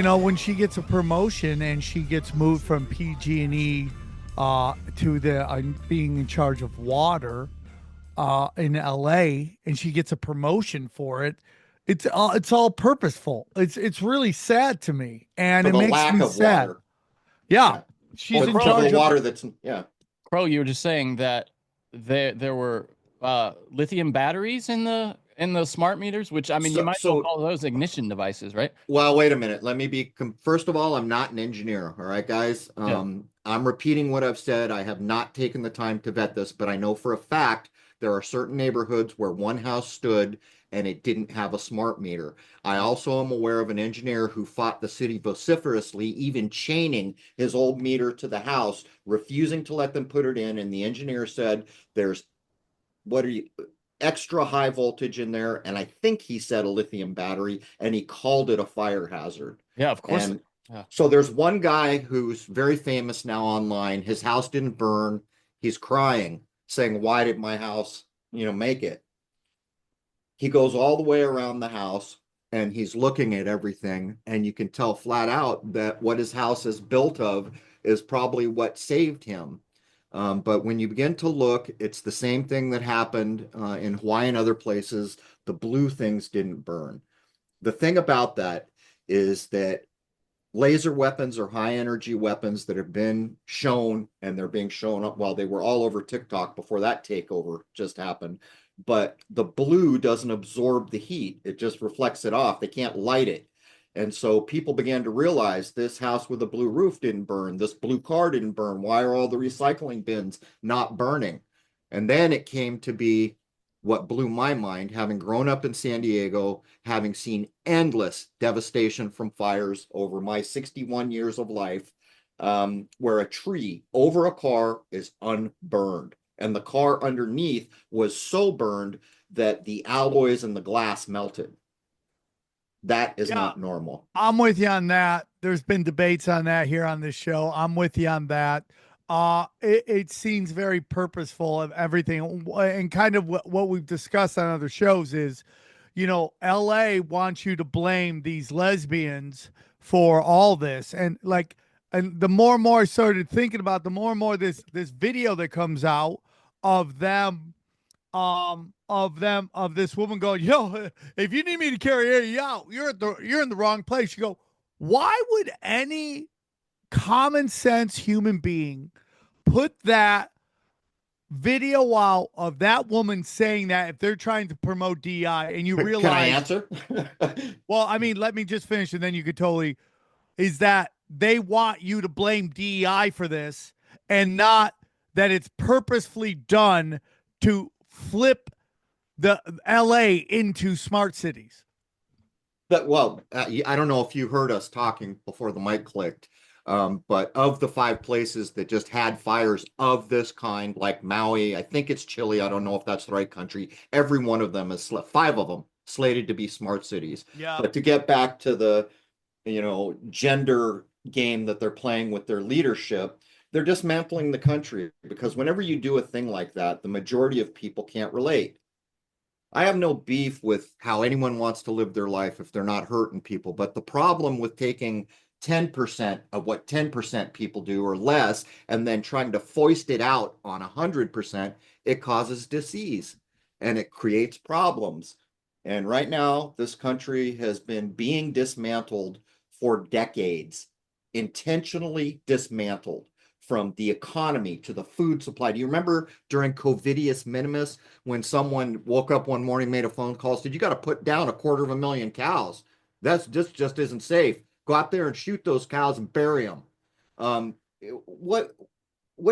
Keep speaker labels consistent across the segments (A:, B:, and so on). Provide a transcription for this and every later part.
A: when she gets a promotion and she gets moved from PG&E to the being in charge of water in LA, and she gets a promotion for it. It's all purposeful. It's really sad to me, and
B: For
A: it
B: the
A: makes
B: lack
A: me
B: of
A: sad.
B: water.
A: Yeah,
B: Yeah.
A: she's in
B: For the
A: charge of.
B: water that's, yeah.
C: Crow, you were just saying that there were lithium batteries in the smart meters, which I mean you might as well
B: So
C: call those ignition devices, right?
B: Well, wait a minute. Let me be, first of all, I'm not an engineer. All right, guys.
C: Yeah.
B: I'm repeating what I've said. I have not taken the time to vet this, but I know for a fact there are certain neighborhoods where one house stood and it didn't have a smart meter. I also am aware of an engineer who fought the city vociferously, even chaining his old meter to the house, refusing to let them put it in. And the engineer said, there's, what are you, extra high voltage in there, and I think he said a lithium battery, and he called it a fire hazard.
C: Yeah, of course.
B: And
C: Yeah.
B: so there's one guy who's very famous now online. His house didn't burn. He's crying, saying, "Why did my house, make it?" He goes all the way around the house and he's looking at everything, and you can tell flat out that what his house is built of is probably what saved him. But when you begin to look, it's the same thing that happened in Hawaii and other places. The blue things didn't burn. The thing about that is that laser weapons are high energy weapons that have been shown, and they're being shown up while they were all over TikTok before that takeover just happened. But the blue doesn't absorb the heat, it just reflects it off. They can't light it. And so people began to realize this house with a blue roof didn't burn. This blue car didn't burn. Why are all the recycling bins not burning? And then it came to be what blew my mind, having grown up in San Diego, having seen endless devastation from fires over my 61 years of life, where a tree over a car is unburned. And the car underneath was so burned that the alloys and the glass melted. That is not normal.
A: I'm with you on that. There's been debates on that here on this show. I'm with you on that. It seems very purposeful of everything, and kind of what we've discussed on other shows is, LA wants you to blame these lesbians for all this, and the more and more I started thinking about, the more and more this video that comes out of them of this woman going, "Yo, if you need me to carry you out, you're in the wrong place." You go, why would any common sense human being put that video out of that woman saying that if they're trying to promote DI, and you realize?
B: Can I answer?
A: Well, I mean, let me just finish, and then you could totally. Is that they want you to blame DEI for this, and not that it's purposefully done to flip the LA into smart cities?
B: I don't know if you heard us talking before the mic clicked, but of the 5 places that just had fires of this kind, like Maui, I think it's Chile, I don't know if that's the right country, every one of them is 5 of them slated to be smart cities.
A: Yeah.
B: But to get back to the, gender game that they're playing with their leadership, they're dismantling the country, because whenever you do a thing like that, the majority of people can't relate. I have no beef with how anyone wants to live their life if they're not hurting people. But the problem with taking 10% of what 10% people do or less, and then trying to foist it out on 100%, it causes disease and it creates problems. And right now, this country has been being dismantled for decades, intentionally dismantled. From the economy to the food supply. Do you remember during Covidius Minimus when someone woke up one morning, made a phone call, said, "You got to put down 250,000 cows. That's just isn't safe. Go out there and shoot those cows and bury them." What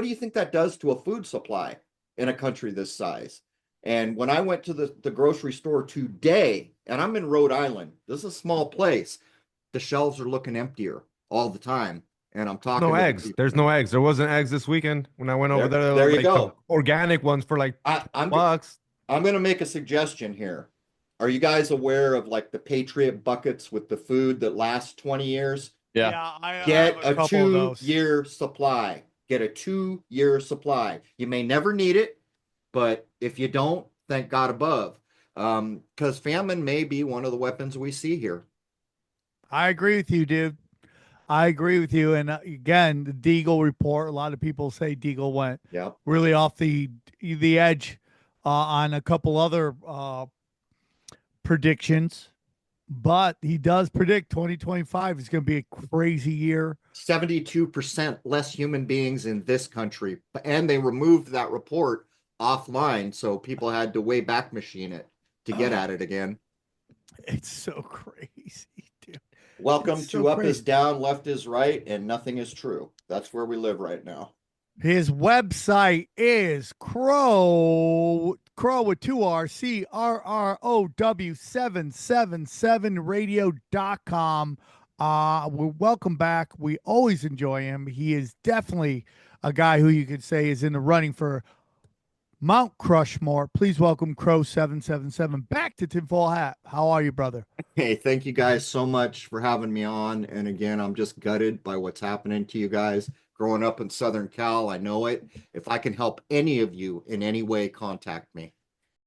B: do you think that does to a food supply in a country this size? And when I went to the grocery store today, and I'm in Rhode Island, this is a small place, the shelves are looking emptier all the time. And I'm talking
D: no eggs. There's no eggs. There wasn't eggs this weekend when I went over there.
B: There you
D: like
B: go.
D: Organic ones for like $2.
B: I'm going to make a suggestion here. Are you guys aware of like the Patriot buckets with the food that lasts 20 years?
C: Yeah.
B: Get a 2-year supply. Get a 2-year supply. You may never need it, but if you don't, thank God above. Because famine may be one of the weapons we see here.
A: I agree with you, dude. I agree with you. And again, the Deagle report. A lot of people say Deagle went
B: Yep.
A: really off the edge on a couple other predictions, but he does predict 2025 is going to be a crazy year.
B: 72% less human beings in this country, and they removed that report offline, so people had to way back machine it to get at it again.
A: It's so crazy, dude.
B: Welcome
A: It's
B: to
A: so
B: Up is
A: crazy.
B: Down, Left is Right, and Nothing is True. That's where we live right now.
A: His website is Crrow with 2 R, CRROW 777 radio.com. Welcome back. We always enjoy him. He is definitely a guy who you could say is in the running for Mount Crushmore. Please welcome Crrow777 back to Tinfoil Hat. How are you, brother?
B: Hey, thank you guys so much for having me on. And again, I'm just gutted by what's happening to you guys. Growing up in Southern Cal, I know it. If I can help any of you in any way, contact me.